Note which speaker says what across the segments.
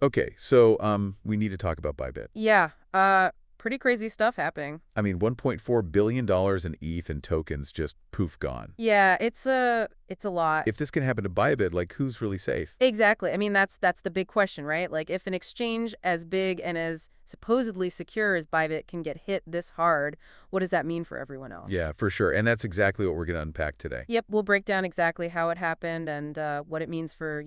Speaker 1: Okay, so we need to talk about Bybit.
Speaker 2: Yeah, pretty crazy stuff happening.
Speaker 1: I mean, $1.4 billion in ETH and tokens just poof gone.
Speaker 2: Yeah, it's a lot.
Speaker 1: If this can happen to Bybit, like who's really safe?
Speaker 2: Exactly. I mean, that's the big question, right? Like if an exchange as big and as supposedly secure as Bybit can get hit this hard, what does that mean for everyone else?
Speaker 1: Yeah, for sure. And that's exactly what we're going to unpack today.
Speaker 2: Yep, we'll break down exactly how it happened and what it means for,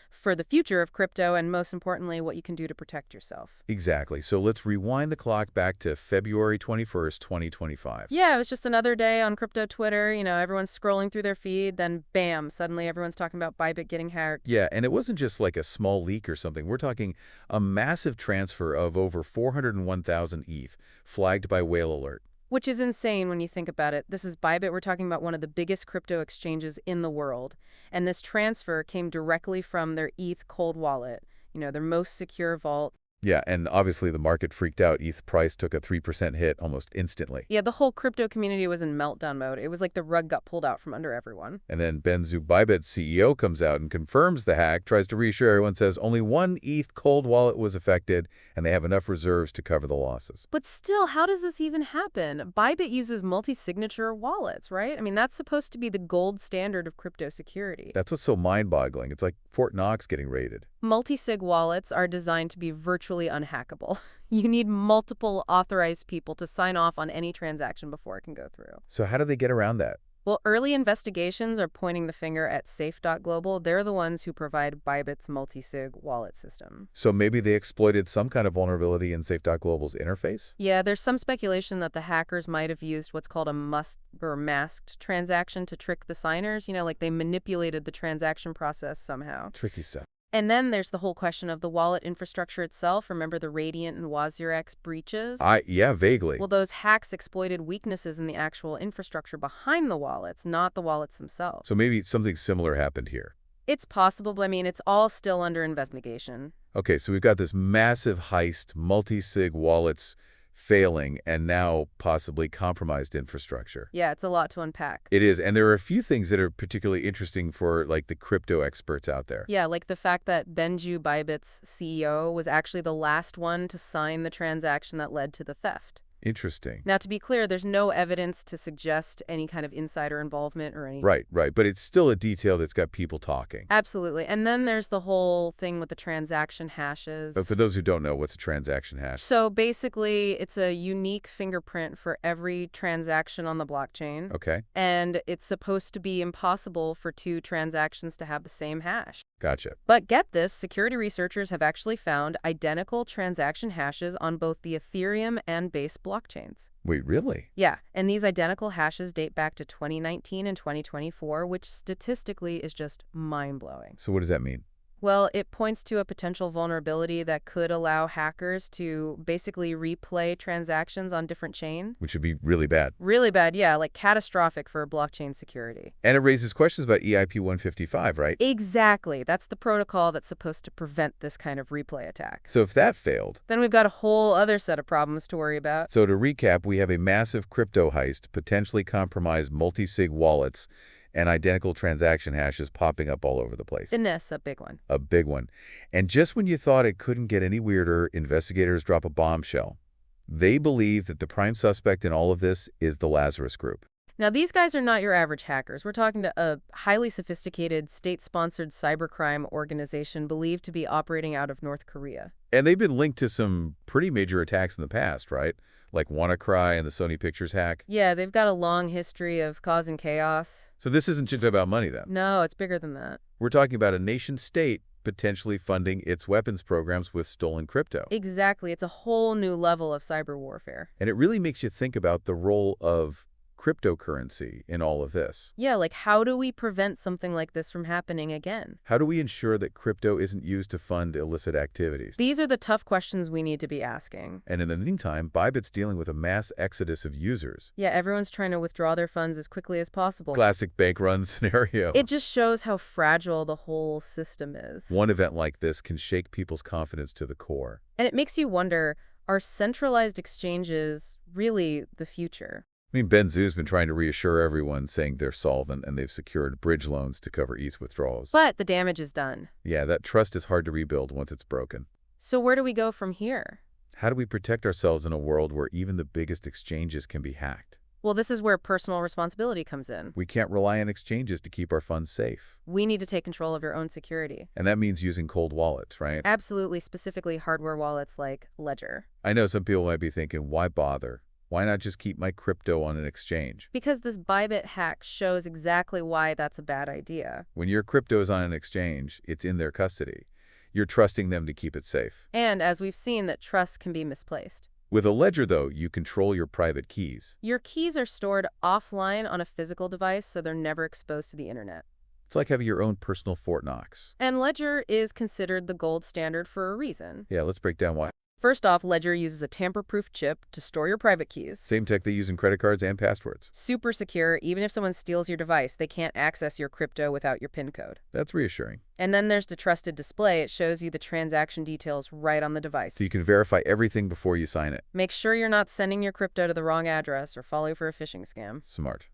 Speaker 2: for the future of crypto and most importantly, what you can do to protect yourself.
Speaker 1: Exactly. So let's rewind the clock back to February 21st, 2025.
Speaker 2: Yeah, it was just another day on crypto Twitter. Everyone's scrolling through their feed, then bam, suddenly everyone's talking about Bybit getting hacked.
Speaker 1: Yeah, and it wasn't just like a small leak or something. We're talking a massive transfer of over 401,000 ETH flagged by Whale Alert.
Speaker 2: Which is insane when you think about it. This is Bybit. We're talking about one of the biggest crypto exchanges in the world. And this transfer came directly from their ETH cold wallet, their most secure vault.
Speaker 1: Yeah, and obviously the market freaked out. ETH price took a 3% hit almost instantly.
Speaker 2: Yeah, the whole crypto community was in meltdown mode. It was like the rug got pulled out from under everyone.
Speaker 1: And then Ben Zhu, Bybit's CEO, comes out and confirms the hack, tries to reassure everyone, says only one ETH cold wallet was affected, and they have enough reserves to cover the losses.
Speaker 2: But still, how does this even happen? Bybit uses multi-signature wallets, right? I mean, that's supposed to be the gold standard of crypto security.
Speaker 1: That's what's so mind-boggling. It's like Fort Knox getting raided.
Speaker 2: Multi-sig wallets are designed to be virtually unhackable. You need multiple authorized people to sign off on any transaction before it can go through.
Speaker 1: So how do they get around that?
Speaker 2: Well, early investigations are pointing the finger at Safe.Global. They're the ones who provide Bybit's multi-sig wallet system.
Speaker 1: So maybe they exploited some kind of vulnerability in Safe.Global's interface?
Speaker 2: Yeah, there's some speculation that the hackers might have used what's called a masked transaction to trick the signers. Like they manipulated the transaction process somehow.
Speaker 1: Tricky stuff.
Speaker 2: And then there's the whole question of the wallet infrastructure itself. Remember the Radiant and WazirX breaches?
Speaker 1: Yeah, vaguely.
Speaker 2: Well, those hacks exploited weaknesses in the actual infrastructure behind the wallets, not the wallets themselves.
Speaker 1: So maybe something similar happened here.
Speaker 2: It's possible, but I mean, it's all still under investigation.
Speaker 1: Okay, so we've got this massive heist, multi-sig wallets failing, and now possibly compromised infrastructure.
Speaker 2: Yeah, it's a lot to unpack.
Speaker 1: It is, and there are a few things that are particularly interesting for like the crypto experts out there.
Speaker 2: Yeah, like the fact that Benju, Bybit's CEO, was actually the last one to sign the transaction that led to the theft.
Speaker 1: Interesting.
Speaker 2: Now, to be clear, there's no evidence to suggest any kind of insider involvement or any...
Speaker 1: Right, right, but it's still a detail that's got people talking.
Speaker 2: Absolutely. And then there's the whole thing with the transaction hashes.
Speaker 1: But for those who don't know, what's a transaction hash?
Speaker 2: So basically, it's a unique fingerprint for every transaction on the blockchain.
Speaker 1: Okay,
Speaker 2: And it's supposed to be impossible for two transactions to have the same hash.
Speaker 1: gotcha.
Speaker 2: But get this, security researchers have actually found identical transaction hashes on both the Ethereum and Base blockchains.
Speaker 1: Wait, really?
Speaker 2: Yeah, and these identical hashes date back to 2019 and 2024, which statistically is just mind-blowing.
Speaker 1: So what does that mean?
Speaker 2: Well, it points to a potential vulnerability that could allow hackers to basically replay transactions on different chains.
Speaker 1: Which would be really bad.
Speaker 2: Really bad, yeah, like catastrophic for blockchain security.
Speaker 1: And it raises questions about EIP 155, right?
Speaker 2: Exactly. That's the protocol that's supposed to prevent this kind of replay attack.
Speaker 1: So if that failed...
Speaker 2: Then we've got a whole other set of problems to worry about.
Speaker 1: So to recap, we have a massive crypto heist, potentially compromised multi-sig wallets, and identical transaction hashes popping up all over the place.
Speaker 2: And this, a big one.
Speaker 1: A big one. And just when you thought it couldn't get any weirder, investigators drop a bombshell. They believe that the prime suspect in all of this is the Lazarus group.
Speaker 2: Now, these guys are not your average hackers. We're talking to a highly sophisticated, state-sponsored cybercrime organization believed to be operating out of North Korea.
Speaker 1: And they've been linked to some pretty major attacks in the past, right? Like WannaCry and the Sony Pictures hack.
Speaker 2: Yeah, they've got a long history of causing chaos.
Speaker 1: So this isn't just about money, then.
Speaker 2: No, it's bigger than that.
Speaker 1: We're talking about a nation-state potentially funding its weapons programs with stolen crypto.
Speaker 2: Exactly. It's a whole new level of cyber warfare.
Speaker 1: And it really makes you think about the role of cryptocurrency in all of this.
Speaker 2: Yeah, like how do we prevent something like this from happening again?
Speaker 1: How do we ensure that crypto isn't used to fund illicit activities?
Speaker 2: These are the tough questions we need to be asking.
Speaker 1: And in the meantime, Bybit's dealing with a mass exodus of users.
Speaker 2: Yeah, everyone's trying to withdraw their funds as quickly as possible.
Speaker 1: Classic bank run scenario.
Speaker 2: It just shows how fragile the whole system is.
Speaker 1: One event like this can shake people's confidence to the core.
Speaker 2: And it makes you wonder, are centralized exchanges really the future?
Speaker 1: I mean, Ben Zoo's been trying to reassure everyone, saying they're solvent and they've secured bridge loans to cover ETH withdrawals.
Speaker 2: But the damage is done.
Speaker 1: Yeah, that trust is hard to rebuild once it's broken.
Speaker 2: So where do we go from here?
Speaker 1: How do we protect ourselves in a world where even the biggest exchanges can be hacked?
Speaker 2: Well, this is where personal responsibility comes in.
Speaker 1: We can't rely on exchanges to keep our funds safe.
Speaker 2: We need to take control of your own security.
Speaker 1: And that means using cold wallets, right?
Speaker 2: Absolutely, specifically hardware wallets like Ledger.
Speaker 1: I know some people might be thinking, why bother? Why not just keep my crypto on an exchange?
Speaker 2: Because this Bybit hack shows exactly why that's a bad idea.
Speaker 1: When your crypto is on an exchange, it's in their custody. You're trusting them to keep it safe.
Speaker 2: And as we've seen, that trust can be misplaced.
Speaker 1: With a ledger, though, you control your private keys.
Speaker 2: Your keys are stored offline on a physical device, so they're never exposed to the internet.
Speaker 1: It's like having your own personal Fort Knox.
Speaker 2: And Ledger is considered the gold standard for a reason.
Speaker 1: Yeah, let's break down why.
Speaker 2: First off, Ledger uses a tamper-proof chip to store your private keys.
Speaker 1: Same tech they use in credit cards and passwords.
Speaker 2: Super secure. Even if someone steals your device, they can't access your crypto without your PIN code.
Speaker 1: That's reassuring.
Speaker 2: And then there's the trusted display. It shows you the transaction details right on the device.
Speaker 1: So you can verify everything before you sign it.
Speaker 2: Make sure you're not sending your crypto to the wrong address or falling for a phishing scam.
Speaker 1: Smart.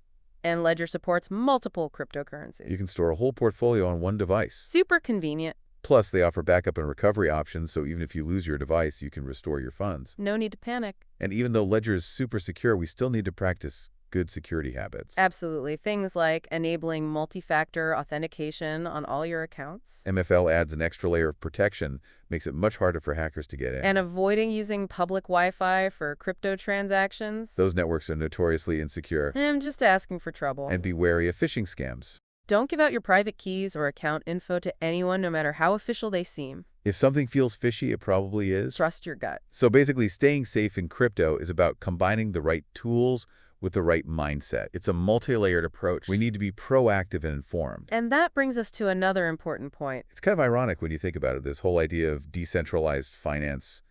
Speaker 2: And Ledger supports multiple cryptocurrencies.
Speaker 1: You can store a whole portfolio on one device.
Speaker 2: Super convenient.
Speaker 1: Plus, they offer backup and recovery options, so even if you lose your device, you can restore your funds.
Speaker 2: No need to panic.
Speaker 1: And even though Ledger is super secure, we still need to practice good security habits.
Speaker 2: Absolutely. Things like enabling multi-factor authentication on all your accounts.
Speaker 1: MFL adds an extra layer of protection, makes it much harder for hackers to get in.
Speaker 2: And avoiding using public Wi-Fi for crypto transactions.
Speaker 1: Those networks are notoriously insecure.
Speaker 2: I'm just asking for trouble.
Speaker 1: And be wary of phishing scams.
Speaker 2: Don't give out your private keys or account info to anyone, no matter how official they seem.
Speaker 1: If something feels fishy, it probably is.
Speaker 2: Trust your gut.
Speaker 1: So basically, staying safe in crypto is about combining the right tools with the right mindset. It's a multi-layered approach. We need to be proactive and informed.
Speaker 2: And that brings us to another important point.
Speaker 1: It's kind of ironic when you think about it, this whole idea of decentralized finance,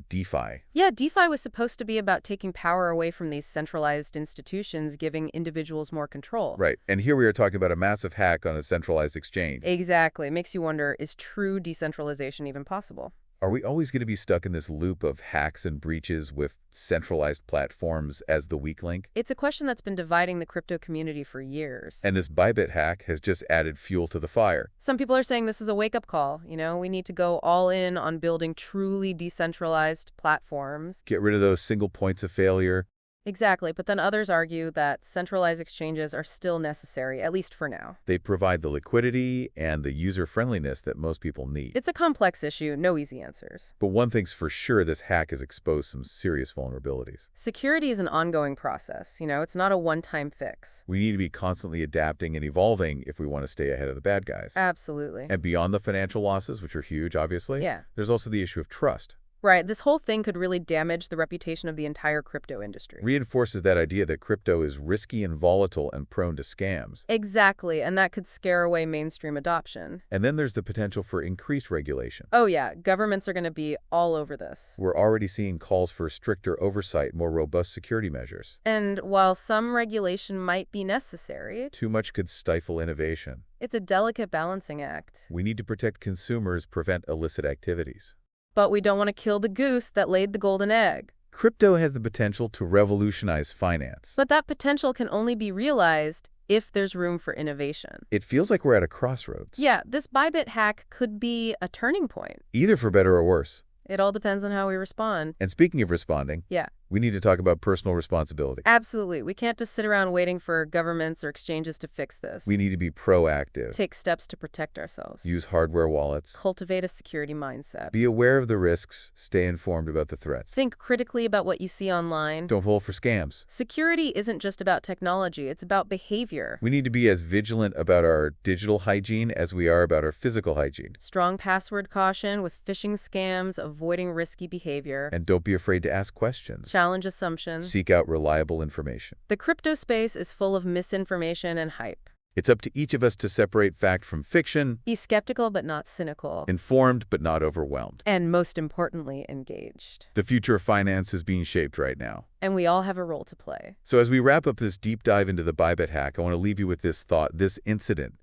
Speaker 1: DeFi.
Speaker 2: Yeah, DeFi was supposed to be about taking power away from these centralized institutions, giving individuals more control.
Speaker 1: Right. And here we are talking about a massive hack on a centralized exchange.
Speaker 2: Exactly. It makes you wonder, is true decentralization even possible?
Speaker 1: Are we always going to be stuck in this loop of hacks and breaches with centralized platforms as the weak link?
Speaker 2: It's a question that's been dividing the crypto community for years.
Speaker 1: And this Bybit hack has just added fuel to the fire.
Speaker 2: Some people are saying this is a wake-up call. We need to go all in on building truly decentralized platforms.
Speaker 1: Get rid of those single points of failure.
Speaker 2: Exactly, but then others argue that centralized exchanges are still necessary, at least for now.
Speaker 1: They provide the liquidity and the user-friendliness that most people need.
Speaker 2: It's a complex issue, no easy answers.
Speaker 1: But one thing's for sure, this hack has exposed some serious vulnerabilities.
Speaker 2: Security is an ongoing process. It's not a one-time fix.
Speaker 1: We need to be constantly adapting and evolving if we want to stay ahead of the bad guys.
Speaker 2: Absolutely.
Speaker 1: And beyond the financial losses, which are huge, obviously,
Speaker 2: yeah,
Speaker 1: there's also the issue of trust.
Speaker 2: Right. This whole thing could really damage the reputation of the entire crypto industry.
Speaker 1: Reinforces that idea that crypto is risky and volatile and prone to scams.
Speaker 2: Exactly, and that could scare away mainstream adoption.
Speaker 1: And then there's the potential for increased regulation.
Speaker 2: Oh yeah, governments are going to be all over this.
Speaker 1: We're already seeing calls for stricter oversight, more robust security measures.
Speaker 2: And while some regulation might be necessary,
Speaker 1: too much could stifle innovation.
Speaker 2: It's a delicate balancing act.
Speaker 1: We need to protect consumers, prevent illicit activities.
Speaker 2: But we don't want to kill the goose that laid the golden egg.
Speaker 1: Crypto has the potential to revolutionize finance.
Speaker 2: But that potential can only be realized if there's room for innovation.
Speaker 1: It feels like we're at a crossroads.
Speaker 2: Yeah, this Bybit hack could be a turning point.
Speaker 1: Either for better or worse.
Speaker 2: It all depends on how we respond.
Speaker 1: And speaking of responding,
Speaker 2: yeah,
Speaker 1: we need to talk about personal responsibility.
Speaker 2: Absolutely. We can't just sit around waiting for governments or exchanges to fix this.
Speaker 1: We need to be proactive.
Speaker 2: Take steps to protect ourselves.
Speaker 1: Use hardware wallets.
Speaker 2: Cultivate a security mindset.
Speaker 1: Be aware of the risks. Stay informed about the threats.
Speaker 2: Think critically about what you see online.
Speaker 1: Don't fall for scams.
Speaker 2: Security isn't just about technology. It's about behavior.
Speaker 1: We need to be as vigilant about our digital hygiene as we are about our physical hygiene.
Speaker 2: Strong password caution with phishing scams, avoiding risky behavior.
Speaker 1: And don't be afraid to ask questions.
Speaker 2: Challenge assumptions.
Speaker 1: Seek out reliable information.
Speaker 2: The crypto space is full of misinformation and hype.
Speaker 1: It's up to each of us to separate fact from fiction.
Speaker 2: Be skeptical but not cynical.
Speaker 1: Informed but not overwhelmed.
Speaker 2: And most importantly, engaged.
Speaker 1: The future of finance is being shaped right now.
Speaker 2: And we all have a role to play.
Speaker 1: So as we wrap up this deep dive into the Bybit hack, I want to leave you with this thought, this incident,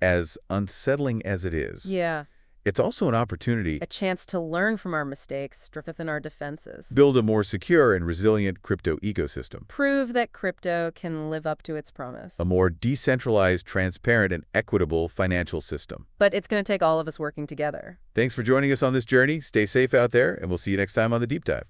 Speaker 1: as unsettling as it is.
Speaker 2: Yeah.
Speaker 1: It's also an opportunity
Speaker 2: A chance to learn from our mistakes, strengthen our defenses.
Speaker 1: build a more secure and resilient crypto ecosystem,
Speaker 2: Prove that crypto can live up to its promise.
Speaker 1: a more decentralized, transparent, and equitable financial system.
Speaker 2: But it's going to take all of us working together.
Speaker 1: Thanks for joining us on this journey. Stay safe out there, and we'll see you next time on The Deep Dive.